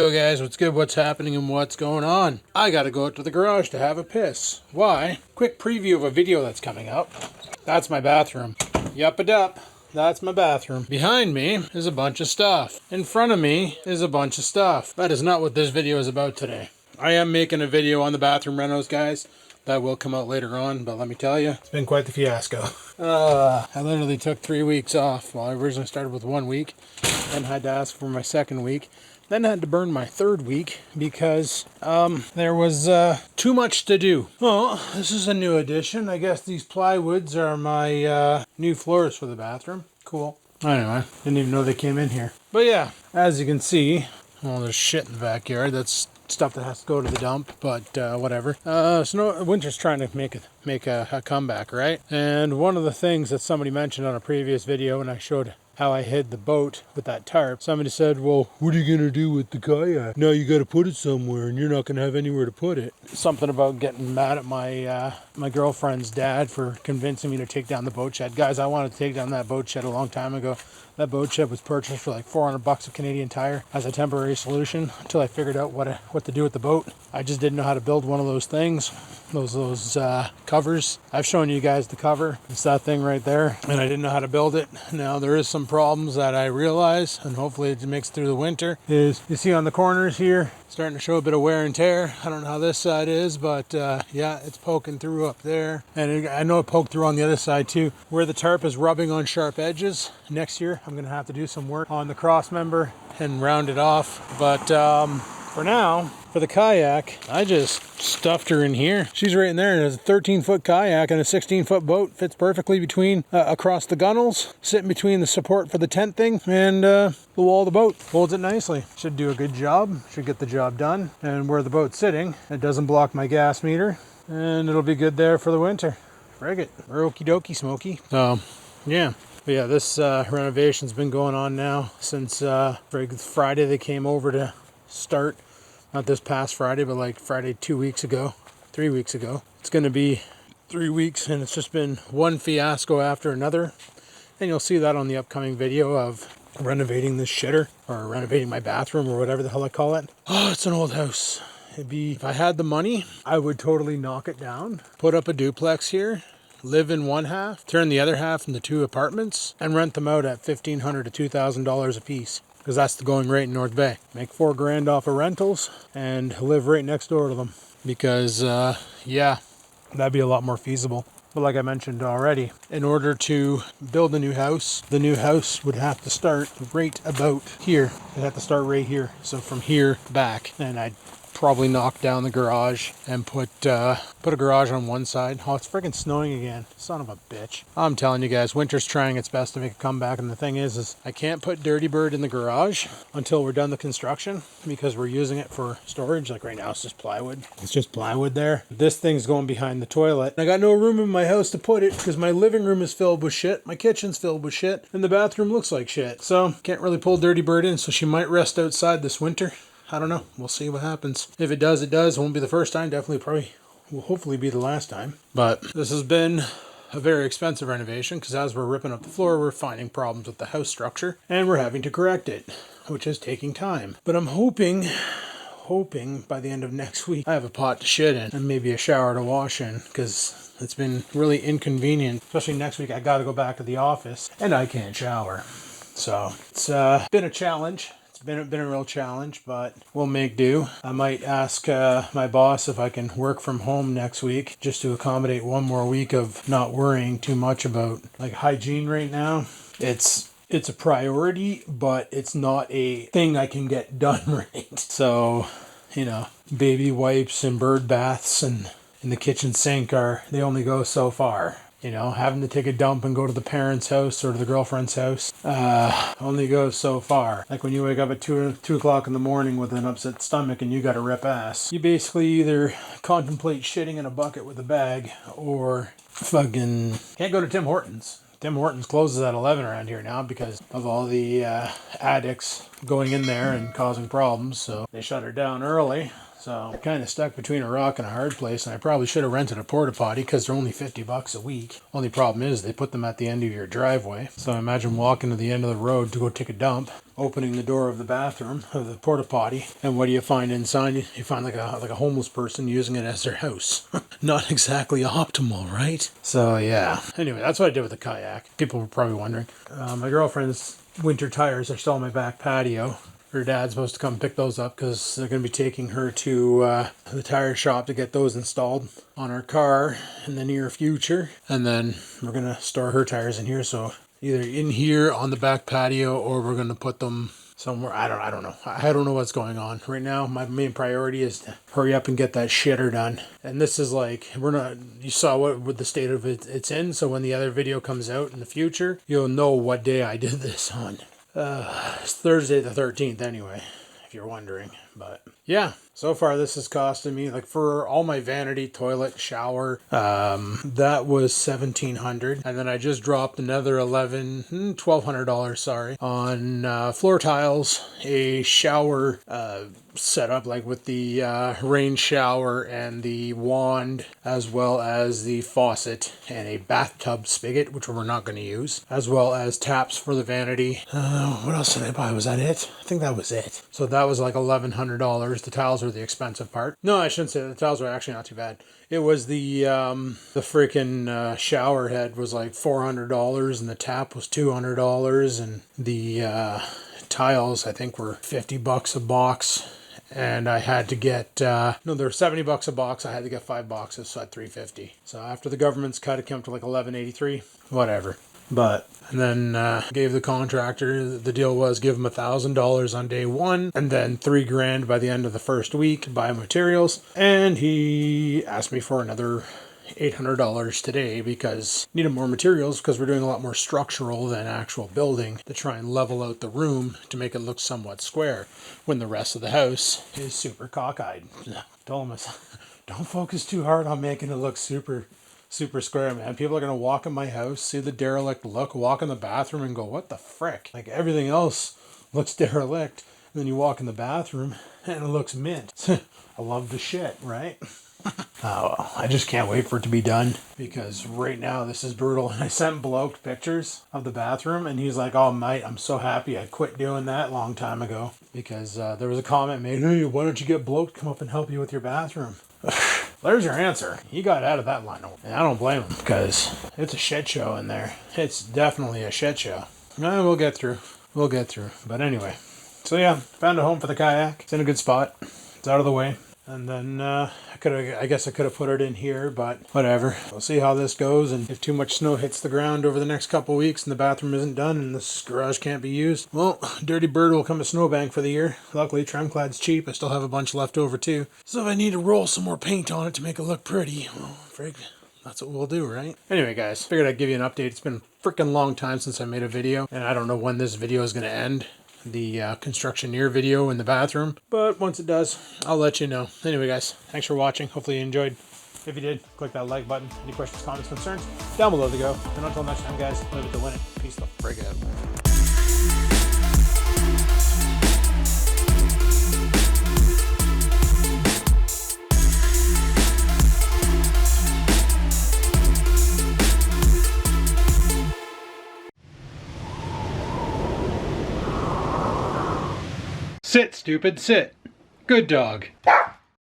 Yo guys, what's good, what's happening, and what's going on? I gotta go out to the garage to have a piss. Why? Quick preview of a video that's coming up. That's my bathroom. Yup-a-dup. That's my bathroom. Behind me is a bunch of stuff. In front of me is a bunch of stuff. That is not what this video is about today. I am making a video on the bathroom renos, guys. That will come out later on, but let me tell you, it's been quite the fiasco. I literally took 3 weeks off. Well, I originally started with 1 week, then had to ask for my second week. Then I had to burn my third week because there was too much to do. Oh, this is a new addition. I guess these plywoods are my new floors for the bathroom. Cool. Anyway, didn't even know they came in here. But yeah, as you can see, well, there's shit in the backyard. That's stuff that has to go to the dump, but whatever. Winter's trying to make a comeback, right? And one of the things that somebody mentioned on a previous video when I showed how I hid the boat with that tarp, somebody said, well, what are you gonna do with the kayak? Now you gotta put it somewhere and you're not gonna have anywhere to put it. Something about getting mad at my girlfriend's dad for convincing me to take down the boat shed. Guys, I wanted to take down that boat shed a long time ago. That boat shed was purchased for like $400 of Canadian Tire as a temporary solution until I figured out what to do with the boat. I just didn't know how to build one of those things, those covers. I've shown you guys the cover. It's that thing right there, and I didn't know how to build it. Now there is some problems that I realize, and hopefully it makes it through the winter. Is you see on the corners here, starting to show a bit of wear and tear. I don't know how this side is, but yeah, it's poking through up there, and I know it poked through on the other side too. Where the tarp is rubbing on sharp edges. Next year, I'm gonna have to do some work on the cross member and round it off. But for now, for the kayak, I just stuffed her in here. She's right in there. There's a 13-foot kayak and a 16-foot boat. Fits perfectly between, across the gunnels, sitting between the support for the tent thing and the wall of the boat. Holds it nicely. Should do a good job. Should get the job done. And where the boat's sitting, it doesn't block my gas meter. And it'll be good there for the winter. Frig it. We're okie dokie, Smokey. So, yeah. But yeah, this renovation's been going on now since Friday they came over to start. Not this past Friday, but like Friday 3 weeks ago. It's going to be 3 weeks, and it's just been one fiasco after another. And you'll see that on the upcoming video of renovating this shitter, or renovating my bathroom, or whatever the hell I call it. Oh, it's an old house. If I had the money, I would totally knock it down, put up a duplex here, live in one half, turn the other half into 2 apartments, and rent them out at $1,500 to $2,000 a piece. Because that's the going rate in North Bay. Make $4 grand off of rentals and live right next door to them. Because, yeah, that'd be a lot more feasible. But like I mentioned already, in order to build a new house, the new house would have to start right about here. It'd have to start right here. So from here back. And I'd probably knock down the garage and put a garage on one side. Oh, it's freaking snowing again. Son of a bitch. I'm telling you guys, winter's trying its best to make a comeback, and the thing is I can't put Dirty Bird in the garage until we're done the construction because we're using it for storage. Like right now it's just plywood. It's just plywood there. This thing's going behind the toilet. I got no room in my house to put it because my living room is filled with shit, my kitchen's filled with shit, and the bathroom looks like shit. So can't really pull Dirty Bird in, so she might rest outside this winter. I don't know. We'll see what happens. If it does, it does. It won't be the first time. Definitely, probably, will hopefully be the last time. But this has been a very expensive renovation because as we're ripping up the floor, we're finding problems with the house structure and we're having to correct it, which is taking time. But I'm hoping by the end of next week, I have a pot to shit in and maybe a shower to wash in because it's been really inconvenient. Especially next week, I got to go back to the office and I can't shower. So it's been a challenge. Been a real challenge, but we'll make do. I might ask my boss if I can work from home next week just to accommodate one more week of not worrying too much about like hygiene right now. It's a priority, but it's not a thing I can get done right. So, you know, baby wipes and bird baths and in the kitchen sink they only go so far. You know, having to take a dump and go to the parents' house or to the girlfriend's house only goes so far. Like when you wake up at 2 o'clock in the morning with an upset stomach and you got to rip ass. You basically either contemplate shitting in a bucket with a bag or fucking can't go to Tim Hortons. Tim Hortons closes at 11 around here now because of all the addicts going in there and causing problems. So they shut her down early. So I'm kind of stuck between a rock and a hard place, and I probably should have rented a porta potty because they're only $50 a week. Only problem is they put them at the end of your driveway. So imagine walking to the end of the road to go take a dump, opening the door of the bathroom of the porta potty, and what do you find inside? You find like a homeless person using it as their house. Not exactly optimal, right? So yeah. Anyway, that's what I did with the kayak. People were probably wondering. My girlfriend's winter tires are still on my back patio. Her dad's supposed to come pick those up because they're going to be taking her to the tire shop to get those installed on her car in the near future. And then we're going to store her tires in here. So either in here on the back patio, or we're going to put them somewhere. I don't know. I don't know what's going on. Right now, my main priority is to hurry up and get that shitter done. And this is like, you saw what the state of it's in. So when the other video comes out in the future, you'll know what day I did this on. It's Thursday the 13th anyway, if you're wondering. But yeah, so far this has costed me, like, for all my vanity, toilet, shower, that was $1,700. And then I just dropped another $1,200, sorry, on floor tiles, a shower setup, like with the rain shower and the wand, as well as the faucet and a bathtub spigot, which we're not going to use, as well as taps for the vanity. What else did I buy? Was that it? I think that was it. So that was like $1,100. The tiles were the expensive part. No, I shouldn't say that. The tiles were actually not too bad. It was the freaking shower head was like $400, and the tap was $200, and the tiles I think were $50 a box. And I had to get, no, they're $70 a box. I had to get 5 boxes, so at $350. So after the government's cut, it came to like $1,183, whatever. But, and then gave the contractor, the deal was give him $1,000 on day one, and then $3,000 by the end of the first week to buy materials. And he asked me for another $800 today because needed more materials, because we're doing a lot more structural than actual building to try and level out the room to make it look somewhat square when the rest of the house is super cockeyed. Told him, don't focus too hard on making it look super square, man. People are going to walk in my house, see the derelict look, walk in the bathroom and go, what the frick? Like, everything else looks derelict. And then you walk in the bathroom and it looks mint. I love the shit, right? Oh, well, I just can't wait for it to be done, because right now this is brutal. And I sent Bloke pictures of the bathroom, and he's like, oh mate, I'm so happy I quit doing that a long time ago, because there was a comment made, hey, why don't you get Bloke to come up and help you with your bathroom? There's your answer. He got out of that line, and I don't blame him, because it's a shit show in there. It's definitely a shit show. We'll get through. But anyway, so yeah, found a home for the kayak. It's in a good spot. It's out of the way. And then I guess I could have put it in here, but whatever. We'll see how this goes, and if too much snow hits the ground over the next couple of weeks and the bathroom isn't done and this garage can't be used, well, Dirty Bird will come a snowbank for the year. Luckily, Tremclad's cheap. I still have a bunch left over too. So if I need to roll some more paint on it to make it look pretty, well, frig, that's what we'll do, right? Anyway, guys, figured I'd give you an update. It's been a freaking long time since I made a video, and I don't know when this video is going to end. The construction near video in the bathroom, but once it does, I'll let you know. Anyway, guys, thanks for watching. Hopefully you enjoyed. If you did, click that like button. Any questions, comments, concerns, down below to go. And until next time, guys, live it to win it. Peace the frig out. Sit, stupid, sit. Good dog.